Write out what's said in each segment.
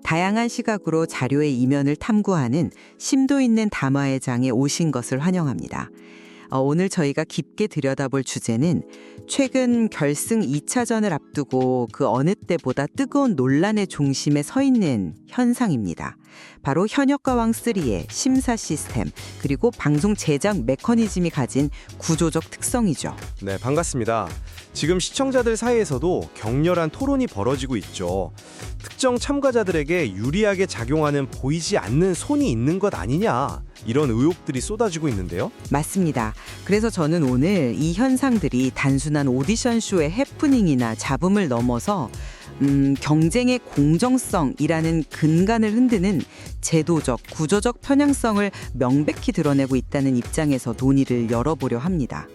다양한 시각으로 자료의 이면을 탐구하는 심도 있는 담화의 장에 오신 것을 환영합니다. 오늘 저희가 깊게 들여다볼 주제는 최근 결승 2차전을 앞두고 그 어느 때보다 뜨거운 논란의 중심에 서 있는 현상입니다. 바로 현역가왕3의 심사 시스템, 그리고 방송 제작 메커니즘이 가진 구조적 특성이죠. 네, 반갑습니다. 지금 시청자들 사이에서도 격렬한 토론이 벌어지고 있죠. 특정 참가자들에게 유리하게 작용하는 보이지 않는 손이 있는 것 아니냐, 이런 의혹들이 쏟아지고 있는데요. 맞습니다. 그래서 저는 오늘 이 현상들이 단순한 오디션 쇼의 해프닝이나 잡음을 넘어서 경쟁의 공정성이라는 근간을 흔드는 제도적, 구조적 편향성을 명백히 드러내고 있다는 입장에서 논의를 열어보려 합니다.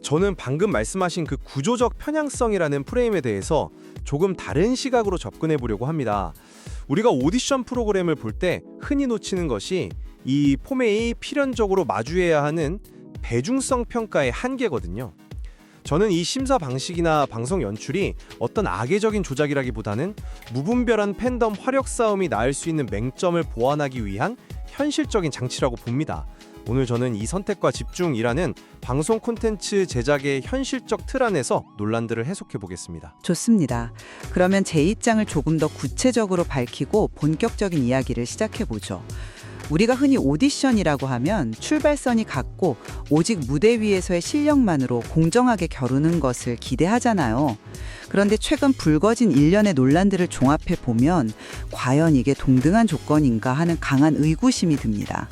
저는 방금 말씀하신 그 구조적 편향성이라는 프레임에 대해서 조금 다른 시각으로 접근해 보려고 합니다. 우리가 오디션 프로그램을 볼 때 흔히 놓치는 것이 이 포맷이 필연적으로 마주해야 하는 대중성 평가의 한계거든요. 저는 이 심사 방식이나 방송 연출이 어떤 악의적인 조작이라기보다는 무분별한 팬덤 화력 싸움이 낳을 수 있는 맹점을 보완하기 위한 현실적인 장치라고 봅니다. 오늘 저는 이 선택과 집중이라는 방송 콘텐츠 제작의 현실적 틀 안에서 논란들을 해석해 보겠습니다. 좋습니다. 그러면 제 입장을 조금 더 구체적으로 밝히고 본격적인 이야기를 시작해 보죠. 우리가 흔히 오디션이라고 하면 출발선이 같고 오직 무대 위에서의 실력만으로 공정하게 겨루는 것을 기대하잖아요. 그런데 최근 불거진 일련의 논란들을 종합해 보면 과연 이게 동등한 조건인가 하는 강한 의구심이 듭니다.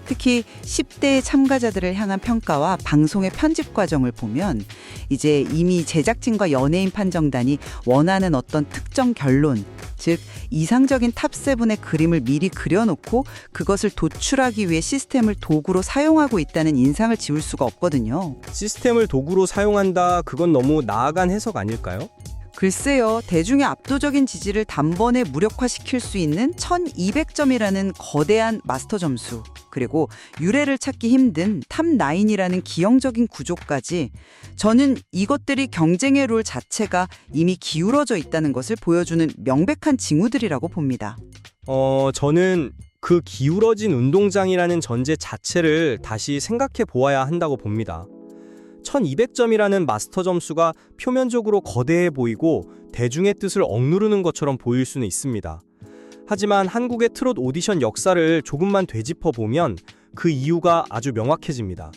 특히 10대의 참가자들을 향한 평가와 방송의 편집 과정을 보면 이제 이미 제작진과 연예인 판정단이 원하는 어떤 특정 결론, 즉 이상적인 탑7의 그림을 미리 그려놓고 그것을 도출하기 위해 시스템을 도구로 사용하고 있다는 인상을 지울 수가 없거든요. 시스템을 도구로 사용한다, 그건 너무 나아간 해석 아닐까요? 글쎄요, 대중의 압도적인 지지를 단번에 무력화시킬 수 있는 1200점이라는 거대한 마스터 점수, 그리고 유래를 찾기 힘든 탑9이라는 기형적인 구조까지, 저는 이것들이 경쟁의 룰 자체가 이미 기울어져 있다는 것을 보여주는 명백한 징후들이라고 봅니다. 저는 그 기울어진 운동장이라는 전제 자체를 다시 생각해 보아야 한다고 봅니다. 1200점이라는 마스터 점수가 표면적으로 거대해 보이고 대중의 뜻을 억누르는 것처럼 보일 수는 있습니다. 하지만 한국의 트롯 오디션 역사를 조금만 되짚어 보면 그 이유가 아주 명확해집니다.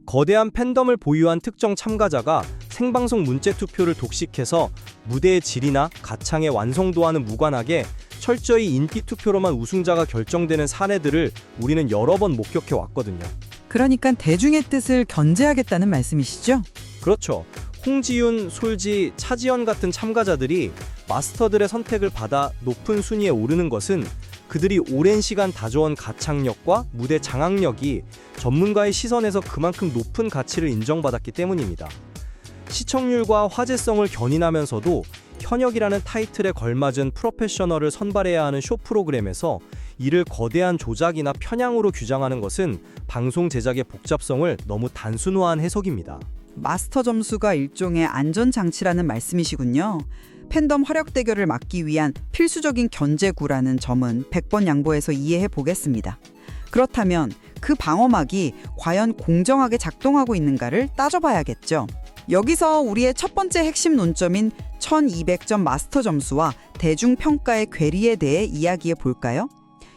거대한 팬덤을 보유한 특정 참가자가 생방송 문자 투표를 독식해서 무대의 질이나 가창의 완성도와는 무관하게 철저히 인기 투표로만 우승자가 결정되는 사례들을 우리는 여러 번 목격해 왔거든요. 그러니까 대중의 뜻을 견제하겠다는 말씀이시죠? 그렇죠. 홍지윤, 솔지, 차지연 같은 참가자들이 마스터들의 선택을 받아 높은 순위에 오르는 것은 그들이 오랜 시간 다져온 가창력과 무대 장악력이 전문가의 시선에서 그만큼 높은 가치를 인정받았기 때문입니다. 시청률과 화제성을 견인하면서도 현역이라는 타이틀에 걸맞은 프로페셔널을 선발해야 하는 쇼 프로그램에서 이를 거대한 조작이나 편향으로 규정하는 것은 방송 제작의 복잡성을 너무 단순화한 해석입니다. 마스터 점수가 일종의 안전장치라는 말씀이시군요. 팬덤 화력 대결을 막기 위한 필수적인 견제구라는 점은 100번 양보해서 이해해 보겠습니다. 그렇다면 그 방어막이 과연 공정하게 작동하고 있는가를 따져봐야겠죠. 여기서 우리의 첫 번째 핵심 논점인 1200점 마스터 점수와 대중평가의 괴리에 대해 이야기해 볼까요?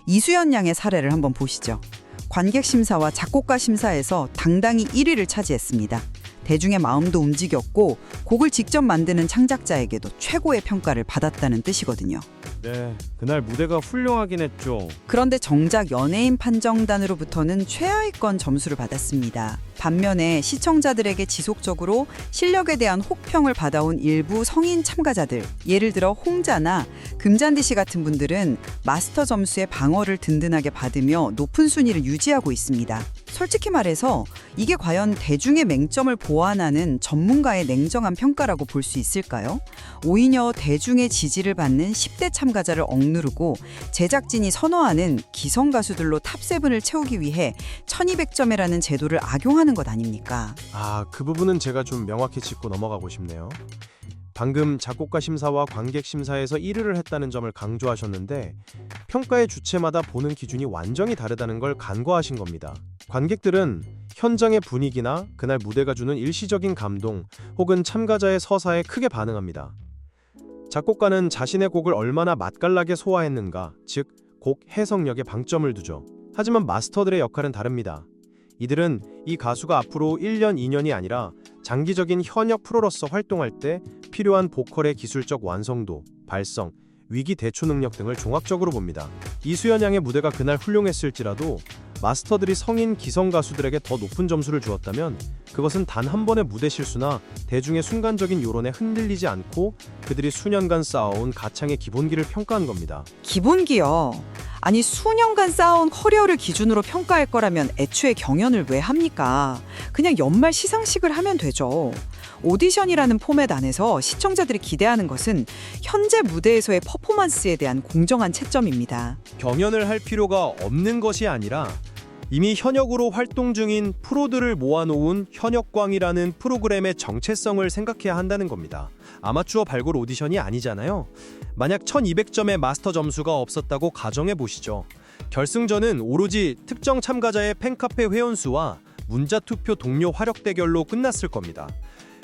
이수연 양의 사례를 한번 보시죠. 관객 심사와 작곡가 심사에서 당당히 1위를 차지했습니다. 대중의 마음도 움직였고 곡을 직접 만드는 창작자에게도 최고의 평가를 받았다는 뜻이거든요. 네, 그날 무대가 훌륭하긴 했죠. 그런데 정작 연예인 판정단으로부터는 최하위권 점수를 받았습니다. 반면에 시청자들에게 지속적으로 실력에 대한 혹평을 받아온 일부 성인 참가자들, 예를 들어 홍자나 금잔디 씨 같은 분들은 마스터 점수의 방어를 든든하게 받으며 높은 순위를 유지하고 있습니다. 솔직히 말해서 이게 과연 대중의 맹점을 보완하는 전문가의 냉정한 평가라고 볼 수 있을까요? 오히려 대중의 지지를 받는 10대 참가자를 억누르고 제작진이 선호하는 기성 가수들로 탑7을 채우기 위해 1200점이라는 제도를 악용하는 것 아닙니까? 그 부분은 제가 좀 명확히 짚고 넘어가고 싶네요. 방금 작곡가 심사와 관객 심사에서 1위를 했다는 점을 강조하셨는데 평가의 주체마다 보는 기준이 완전히 다르다는 걸 간과하신 겁니다. 관객들은 현장의 분위기나 그날 무대가 주는 일시적인 감동 혹은 참가자의 서사에 크게 반응합니다. 작곡가는 자신의 곡을 얼마나 맛깔나게 소화했는가, 즉 곡 해석력에 방점을 두죠. 하지만 마스터들의 역할은 다릅니다. 이들은 이 가수가 앞으로 1년, 2년이 아니라 장기적인 현역 프로로서 활동할 때 필요한 보컬의 기술적 완성도, 발성, 위기 대처 능력 등을 종합적으로 봅니다. 이수연 양의 무대가 그날 훌륭했을지라도 마스터들이 성인 기성 가수들에게 더 높은 점수를 주었다면 그것은 단 한 번의 무대 실수나 대중의 순간적인 여론에 흔들리지 않고 그들이 수년간 쌓아온 가창의 기본기를 평가한 겁니다. 기본기요. 아니 수년간 쌓아온 커리어를 기준으로 평가할 거라면 애초에 경연을 왜 합니까? 그냥 연말 시상식을 하면 되죠. 오디션이라는 포맷 안에서 시청자들이 기대하는 것은 현재 무대에서의 퍼포먼스에 대한 공정한 채점입니다. 경연을 할 필요가 없는 것이 아니라 이미 현역으로 활동 중인 프로들을 모아놓은 현역광이라는 프로그램의 정체성을 생각해야 한다는 겁니다. 아마추어 발굴 오디션이 아니잖아요. 만약 1200점의 마스터 점수가 없었다고 가정해 보시죠. 결승전은 오로지 특정 참가자의 팬카페 회원수와 문자투표 동료 화력 대결로 끝났을 겁니다.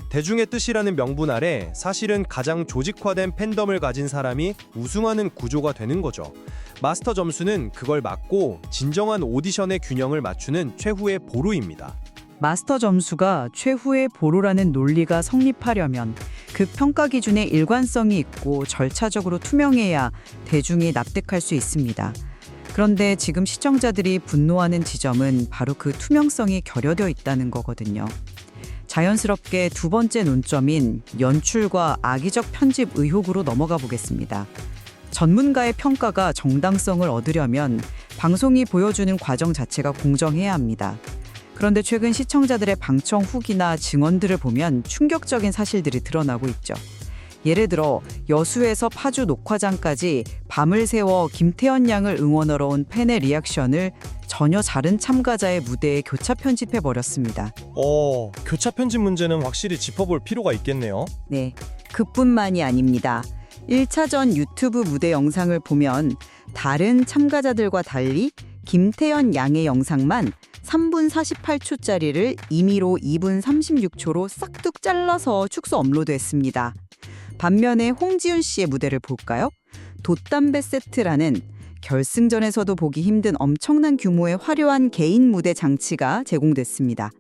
대중의 뜻이라는 명분 아래 사실은 가장 조직화된 팬덤을 가진 사람이 우승하는 구조가 되는 거죠. 마스터 점수는 그걸 막고 진정한 오디션의 균형을 맞추는 최후의 보루입니다. 마스터 점수가 최후의 보루라는 논리가 성립하려면 그 평가 기준에 일관성이 있고 절차적으로 투명해야 대중이 납득할 수 있습니다. 그런데 지금 시청자들이 분노하는 지점은 바로 그 투명성이 결여되어 있다는 거거든요. 자연스럽게 두 번째 논점인 연출과 악의적 편집 의혹으로 넘어가 보겠습니다. 전문가의 평가가 정당성을 얻으려면 방송이 보여주는 과정 자체가 공정해야 합니다. 그런데 최근 시청자들의 방청 후기나 증언들을 보면 충격적인 사실들이 드러나고 있죠. 예를 들어 여수에서 파주 녹화장까지 밤을 새워 김태현 양을 응원하러 온 팬의 리액션을 전혀 다른 참가자의 무대에 교차 편집해버렸습니다. 교차 편집 문제는 확실히 짚어볼 필요가 있겠네요. 네, 그뿐만이 아닙니다. 1차전 유튜브 무대 영상을 보면 다른 참가자들과 달리 김태현 양의 영상만 3분 48초짜리를 임의로 2분 36초로 싹둑 잘라서 축소 업로드했습니다. 반면에 홍지윤 씨의 무대를 볼까요? 돛담배 세트라는 결승전에서도 보기 힘든 엄청난 규모의 화려한 개인 무대 장치가 제공됐습니다.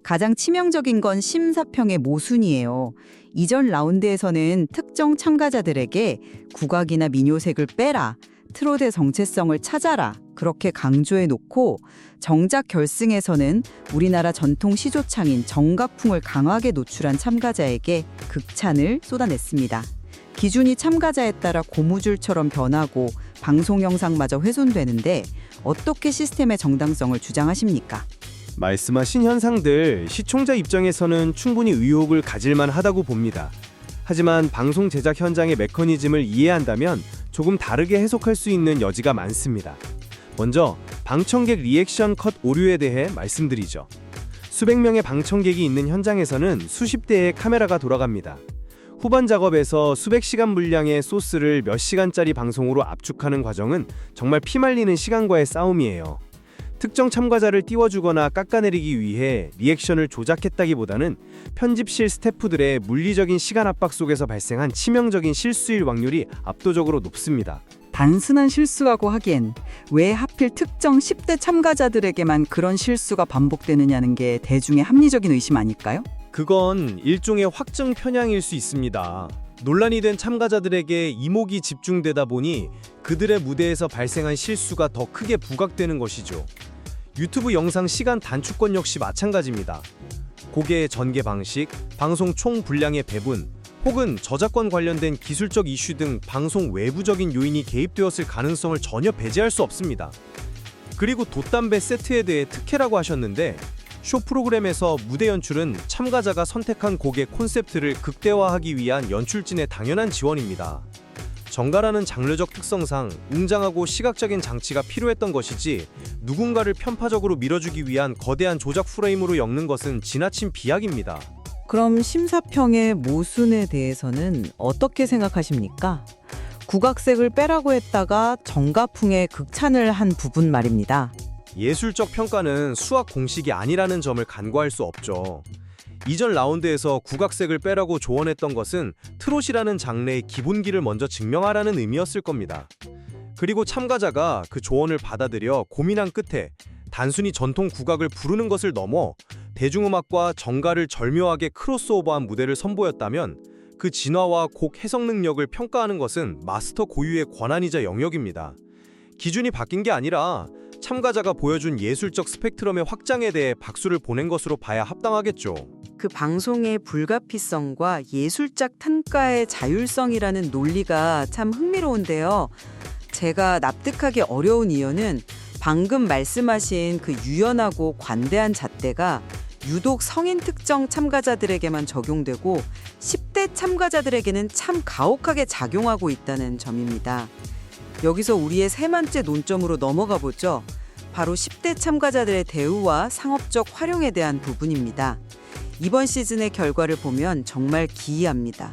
가장 치명적인 건 심사평의 모순이에요. 이전 라운드에서는 특정 참가자들에게 국악이나 민요색을 빼라, 트롯의 정체성을 찾아라 그렇게 강조해 놓고 정작 결승에서는 우리나라 전통 시조창인 정각풍을 강하게 노출한 참가자에게 극찬을 쏟아냈습니다. 기준이 참가자에 따라 고무줄처럼 변하고 방송 영상마저 훼손되는데 어떻게 시스템의 정당성을 주장하십니까? 말씀하신 현상들 시청자 입장에서는 충분히 의혹을 가질만 하다고 봅니다. 하지만 방송 제작 현장의 메커니즘을 이해한다면 조금 다르게 해석할 수 있는 여지가 많습니다. 먼저 방청객 리액션 컷 오류에 대해 말씀드리죠. 수백 명의 방청객이 있는 현장에서는 수십 대의 카메라가 돌아갑니다. 후반 작업에서 수백 시간 분량의 소스를 몇 시간짜리 방송으로 압축하는 과정은 정말 피말리는 시간과의 싸움이에요. 특정 참가자를 띄워주거나 깎아내리기 위해 리액션을 조작했다기보다는 편집실 스태프들의 물리적인 시간 압박 속에서 발생한 치명적인 실수일 확률이 압도적으로 높습니다. 단순한 실수라고 하기엔 왜 하필 특정 10대 참가자들에게만 그런 실수가 반복되느냐는 게 대중의 합리적인 의심 아닐까요? 그건 일종의 확증 편향일 수 있습니다. 논란이 된 참가자들에게 이목이 집중되다 보니 그들의 무대에서 발생한 실수가 더 크게 부각되는 것이죠. 유튜브 영상 시간 단축권 역시 마찬가지입니다. 곡의 전개 방식, 방송 총 분량의 배분, 혹은 저작권 관련된 기술적 이슈 등 방송 외부적인 요인이 개입되었을 가능성을 전혀 배제할 수 없습니다. 그리고 돛담배 세트에 대해 특혜라고 하셨는데 쇼 프로그램에서 무대 연출은 참가자가 선택한 곡의 콘셉트를 극대화하기 위한 연출진의 당연한 지원입니다. 정가라는 장르적 특성상 웅장하고 시각적인 장치가 필요했던 것이지 누군가를 편파적으로 밀어주기 위한 거대한 조작 프레임으로 엮는 것은 지나친 비약입니다. 그럼 심사평의 모순에 대해서는 어떻게 생각하십니까? 국악색을 빼라고 했다가 정가풍에 극찬을 한 부분 말입니다. 예술적 평가는 수학 공식이 아니라는 점을 간과할 수 없죠. 이전 라운드에서 국악색을 빼라고 조언했던 것은 트롯이라는 장르의 기본기를 먼저 증명하라는 의미였을 겁니다. 그리고 참가자가 그 조언을 받아들여 고민한 끝에 단순히 전통 국악을 부르는 것을 넘어 대중음악과 정가를 절묘하게 크로스오버한 무대를 선보였다면 그 진화와 곡 해석 능력을 평가하는 것은 마스터 고유의 권한이자 영역입니다. 기준이 바뀐 게 아니라 참가자가 보여준 예술적 스펙트럼의 확장에 대해 박수를 보낸 것으로 봐야 합당하겠죠. 그 방송의 불가피성과 예술적 탄가의 자율성이라는 논리가 참 흥미로운데요. 제가 납득하기 어려운 이유는 방금 말씀하신 그 유연하고 관대한 잣대가 유독 성인 특정 참가자들에게만 적용되고 10대 참가자들에게는 참 가혹하게 작용하고 있다는 점입니다. 여기서 우리의 세 번째 논점으로 넘어가 보죠. 바로 10대 참가자들의 대우와 상업적 활용에 대한 부분입니다. 이번 시즌의 결과를 보면 정말 기이합니다.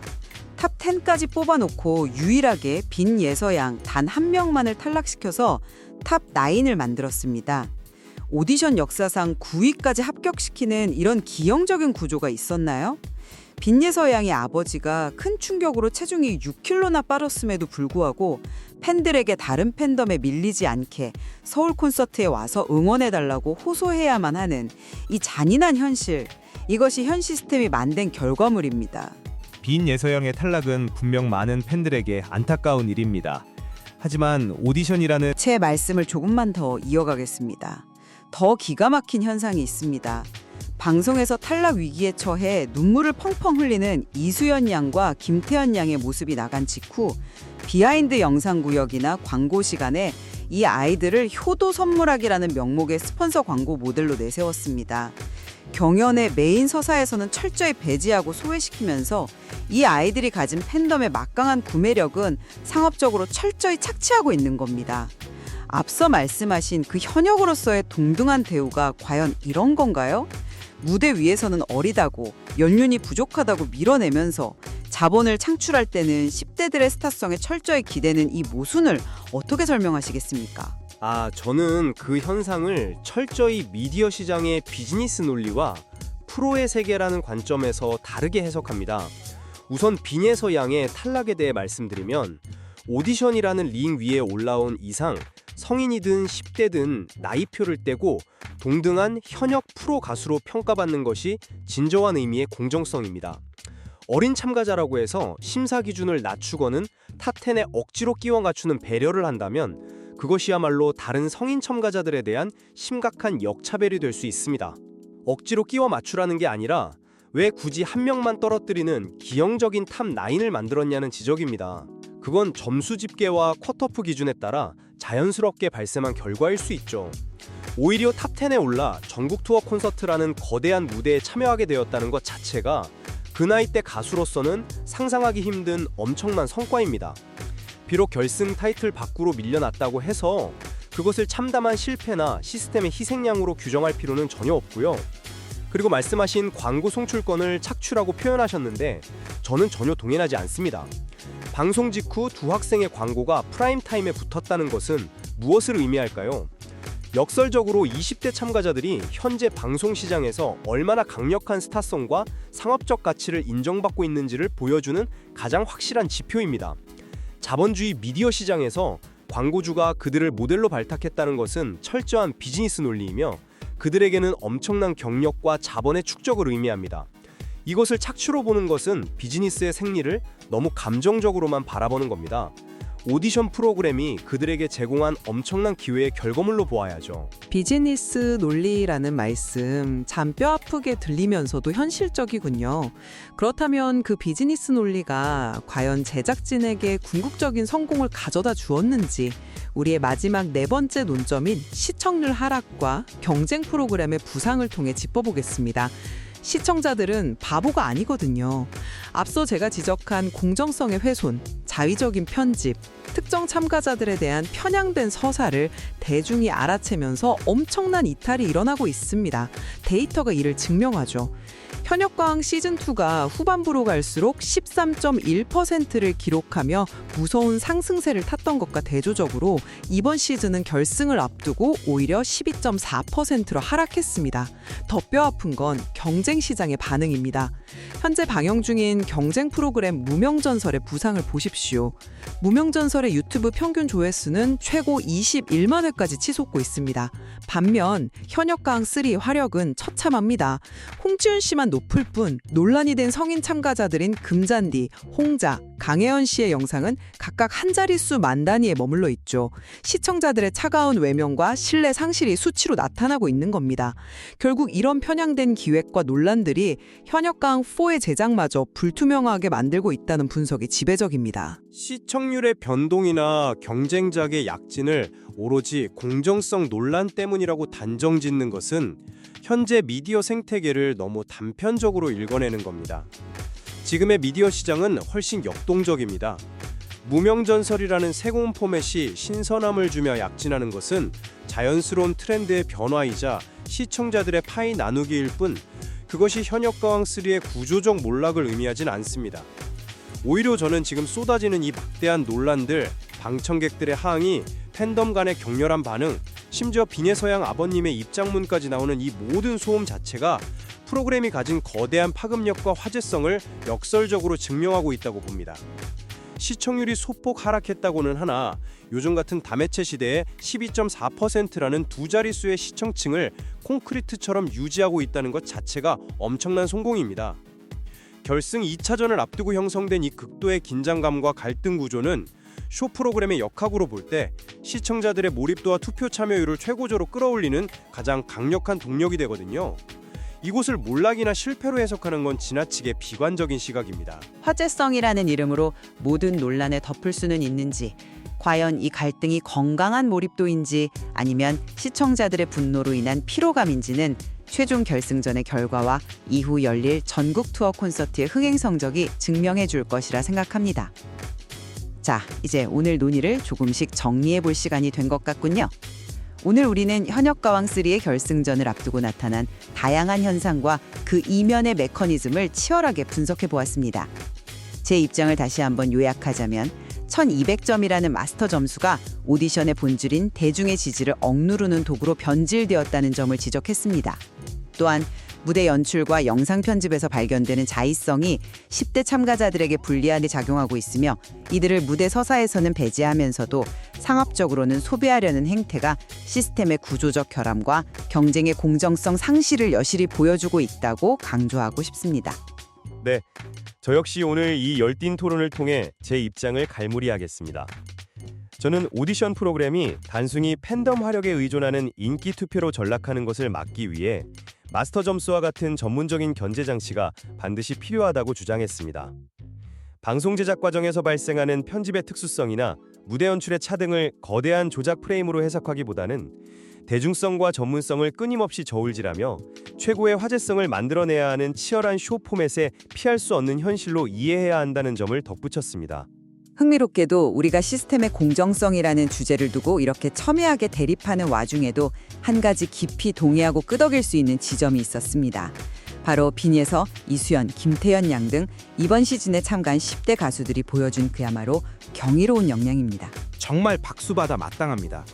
탑 10까지 뽑아놓고 유일하게 빈 예서양 단 한 명만을 탈락시켜서 탑 9을 만들었습니다. 오디션 역사상 9위까지 합격시키는 이런 기형적인 구조가 있었나요? 빈예서 양의 아버지가 큰 충격으로 체중이 6kg나 빠졌음에도 불구하고 팬들에게 다른 팬덤에 밀리지 않게 서울 콘서트에 와서 응원해달라고 호소해야만 하는 이 잔인한 현실, 이것이 현 시스템이 만든 결과물입니다. 빈 예서영의 탈락은 분명 많은 팬들에게 안타까운 일입니다. 하지만 오디션이라는 제 말씀을 조금만 더 이어가겠습니다. 더 기가 막힌 현상이 있습니다. 방송에서 탈락 위기에 처해 눈물을 펑펑 흘리는 이수연 양과 김태현 양의 모습이 나간 직후 비하인드 영상 구역이나 광고 시간에 이 아이들을 효도 선물하기라는 명목의 스폰서 광고 모델로 내세웠습니다. 경연의 메인 서사에서는 철저히 배제하고 소외시키면서 이 아이들이 가진 팬덤의 막강한 구매력은 상업적으로 철저히 착취하고 있는 겁니다. 앞서 말씀하신 그 현역으로서의 동등한 대우가 과연 이런 건가요? 무대 위에서는 어리다고 연륜이 부족하다고 밀어내면서 자본을 창출할 때는 10대들의 스타성에 철저히 기대는 이 모순을 어떻게 설명하시겠습니까? 저는 그 현상을 철저히 미디어 시장의 비즈니스 논리와 프로의 세계라는 관점에서 다르게 해석합니다. 우선 빈예서 양의 탈락에 대해 말씀드리면 오디션이라는 링 위에 올라온 이상 성인이든 10대든 나이표를 떼고 동등한 현역 프로 가수로 평가받는 것이 진정한 의미의 공정성입니다. 어린 참가자라고 해서 심사 기준을 낮추거는 탑10에 억지로 끼워 맞추는 배려를 한다면 그것이야말로 다른 성인 참가자들에 대한 심각한 역차별이 될 수 있습니다. 억지로 끼워 맞추라는 게 아니라 왜 굳이 한 명만 떨어뜨리는 기형적인 탑9을 만들었냐는 지적입니다. 그건 점수 집계와 컷오프 기준에 따라 자연스럽게 발생한 결과일 수 있죠. 오히려 탑10에 올라 전국 투어 콘서트라는 거대한 무대에 참여하게 되었다는 것 자체가 그 나이 때 가수로서는 상상하기 힘든 엄청난 성과입니다. 비록 결승 타이틀 밖으로 밀려났다고 해서 그것을 참담한 실패나 시스템의 희생양으로 규정할 필요는 전혀 없고요. 그리고 말씀하신 광고 송출권을 착취라고 표현하셨는데 저는 전혀 동의하지 않습니다. 방송 직후 두 학생의 광고가 프라임타임에 붙었다는 것은 무엇을 의미할까요? 역설적으로 20대 참가자들이 현재 방송 시장에서 얼마나 강력한 스타성과 상업적 가치를 인정받고 있는지를 보여주는 가장 확실한 지표입니다. 자본주의 미디어 시장에서 광고주가 그들을 모델로 발탁했다는 것은 철저한 비즈니스 논리이며 그들에게는 엄청난 경력과 자본의 축적을 의미합니다. 이것을 착취로 보는 것은 비즈니스의 생리를 너무 감정적으로만 바라보는 겁니다. 오디션 프로그램이 그들에게 제공한 엄청난 기회의 결과물로 보아야죠. 비즈니스 논리라는 말씀 참 뼈아프게 들리면서도 현실적이군요. 그렇다면 그 비즈니스 논리가 과연 제작진에게 궁극적인 성공을 가져다 주었는지 우리의 마지막 네 번째 논점인 시청률 하락과 경쟁 프로그램의 부상을 통해 짚어보겠습니다. 시청자들은 바보가 아니거든요. 앞서 제가 지적한 공정성의 훼손, 자의적인 편집, 특정 참가자들에 대한 편향된 서사를 대중이 알아채면서 엄청난 이탈이 일어나고 있습니다. 데이터가 이를 증명하죠. 현역과학 시즌2가 후반부로 갈수록 13.1%를 기록하며 무서운 상승세를 탔던 것과 대조적으로 이번 시즌은 결승을 앞두고 오히려 12.4%로 하락했습니다. 더 뼈아픈 건 경쟁 시장의 반응입니다. 현재 방영 중인 경쟁 프로그램 무명전설의 부상을 보십시오. 무명전설의 유튜브 평균 조회수는 최고 21만 회까지 치솟고 있습니다. 반면 현역과학3 화력은 처참합니다. 홍지윤 씨만 높을 뿐 논란이 된 성인 참가자들인 금잔디, 홍자, 강혜연 씨의 영상은 각각 한 자릿수 만 단위에 머물러 있죠. 시청자들의 차가운 외면과 신뢰 상실이 수치로 나타나고 있는 겁니다. 결국 이런 편향된 기획과 논란들이 현역과학4의 제작마저 불투명하게 만들고 있다는 분석이 지배적입니다. 시청률의 변동이나 경쟁작의 약진을 오로지 공정성 논란 때문이라고 단정짓는 것은 현재 미디어 생태계를 너무 단편적으로 읽어내는 겁니다. 지금의 미디어 시장은 훨씬 역동적입니다. 무명전설이라는 새로운 포맷이 신선함을 주며 약진하는 것은 자연스러운 트렌드의 변화이자 시청자들의 파이 나누기일 뿐 그것이 현역과학3의 구조적 몰락을 의미하진 않습니다. 오히려 저는 지금 쏟아지는 이 막대한 논란들, 방청객들의 항의, 팬덤 간의 격렬한 반응, 심지어 비내서양 아버님의 입장문까지 나오는 이 모든 소음 자체가 프로그램이 가진 거대한 파급력과 화제성을 역설적으로 증명하고 있다고 봅니다. 시청률이 소폭 하락했다고는 하나 요즘 같은 다매체 시대에 12.4%라는 두 자릿수의 시청층을 콘크리트처럼 유지하고 있다는 것 자체가 엄청난 성공입니다. 결승 2차전을 앞두고 형성된 이 극도의 긴장감과 갈등 구조는 쇼 프로그램의 역학으로 볼 때 시청자들의 몰입도와 투표 참여율을 최고조로 끌어올리는 가장 강력한 동력이 되거든요. 이곳을 몰락이나 실패로 해석하는 건 지나치게 비관적인 시각입니다. 화제성이라는 이름으로 모든 논란을 덮을 수는 있는지, 과연 이 갈등이 건강한 몰입도인지 아니면 시청자들의 분노로 인한 피로감인지는 최종 결승전의 결과와 이후 열릴 전국 투어 콘서트의 흥행 성적이 증명해 줄 것이라 생각합니다. 자, 이제 오늘 논의를 조금씩 정리해 볼 시간이 된 것 같군요. 오늘 우리는 현역과학3의 결승전을 앞두고 나타난 다양한 현상과 그 이면의 메커니즘을 치열하게 분석해 보았습니다. 제 입장을 다시 한번 요약하자면 1200점이라는 마스터 점수가 오디션의 본질인 대중의 지지를 억누르는 도구로 변질되었다는 점을 지적했습니다. 또한 무대 연출과 영상 편집에서 발견되는 자의성이 10대 참가자들에게 불리하게 작용하고 있으며 이들을 무대 서사에서는 배제하면서도 상업적으로는 소비하려는 행태가 시스템의 구조적 결함과 경쟁의 공정성 상실을 여실히 보여주고 있다고 강조하고 싶습니다. 네, 저 역시 오늘 이 열띤 토론을 통해 제 입장을 갈무리하겠습니다. 저는 오디션 프로그램이 단순히 팬덤 화력에 의존하는 인기 투표로 전락하는 것을 막기 위해 마스터 점수와 같은 전문적인 견제 장치가 반드시 필요하다고 주장했습니다. 방송 제작 과정에서 발생하는 편집의 특수성이나 무대 연출의 차등을 거대한 조작 프레임으로 해석하기보다는 대중성과 전문성을 끊임없이 저울질하며 최고의 화제성을 만들어내야 하는 치열한 쇼 포맷에 피할 수 없는 현실로 이해해야 한다는 점을 덧붙였습니다. 흥미롭게도 우리가 시스템의 공정성이라는 주제를 두고 이렇게 첨예하게 대립하는 와중에도 한 가지 깊이 동의하고 끄덕일 수 있는 지점이 있었습니다. 바로 빈예서, 이수연, 김태연 양 등 이번 시즌에 참가한 10대 가수들이 보여준 그야말로 경이로운 역량입니다. 정말 박수받아 마땅합니다.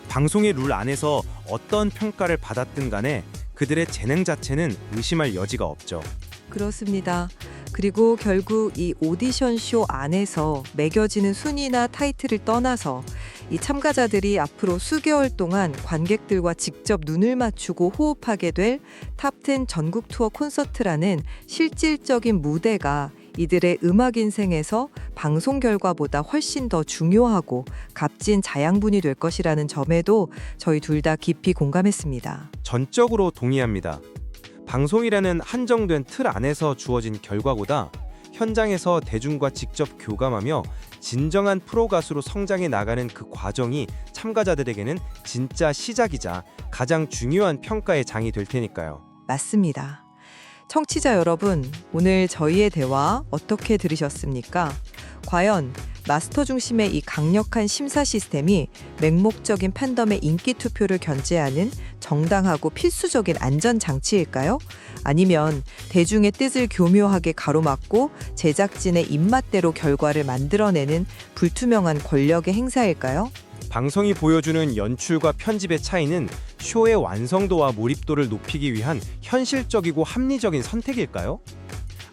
방송의 룰 안에서 어떤 평가를 받았든 간에 그들의 재능 자체는 의심할 여지가 없죠. 그렇습니다. 그리고 결국 이 오디션 쇼 안에서 매겨지는 순위나 타이틀을 떠나서 이 참가자들이 앞으로 수개월 동안 관객들과 직접 눈을 맞추고 호흡하게 될 탑10 전국 투어 콘서트라는 실질적인 무대가 이들의 음악 인생에서 방송 결과보다 훨씬 더 중요하고 값진 자양분이 될 것이라는 점에도 저희 둘 다 깊이 공감했습니다. 전적으로 동의합니다. 방송이라는 한정된 틀 안에서 주어진 결과보다 현장에서 대중과 직접 교감하며 진정한 프로 가수로 성장해 나가는 그 과정이 참가자들에게는 진짜 시작이자 가장 중요한 평가의 장이 될 테니까요. 맞습니다. 청취자 여러분, 오늘 저희의 대화 어떻게 들으셨습니까? 과연 마스터 중심의 이 강력한 심사 시스템이 맹목적인 팬덤의 인기 투표를 견제하는 정당하고 필수적인 안전 장치일까요? 아니면 대중의 뜻을 교묘하게 가로막고 제작진의 입맛대로 결과를 만들어내는 불투명한 권력의 행사일까요? 방송이 보여주는 연출과 편집의 차이는 쇼의 완성도와 몰입도를 높이기 위한 현실적이고 합리적인 선택일까요?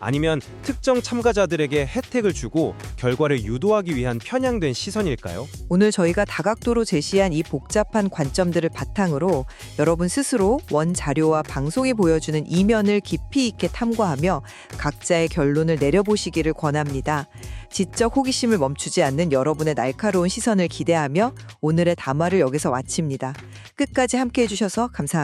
아니면 특정 참가자들에게 혜택을 주고 결과를 유도하기 위한 편향된 시선일까요? 오늘 저희가 다각도로 제시한 이 복잡한 관점들을 바탕으로 여러분 스스로 원 자료와 방송이 보여주는 이면을 깊이 있게 탐구하며 각자의 결론을 내려보시기를 권합니다. 지적 호기심을 멈추지 않는 여러분의 날카로운 시선을 기대하며 오늘의 담화를 여기서 마칩니다. 끝까지 함께해 주셔서 감사합니다.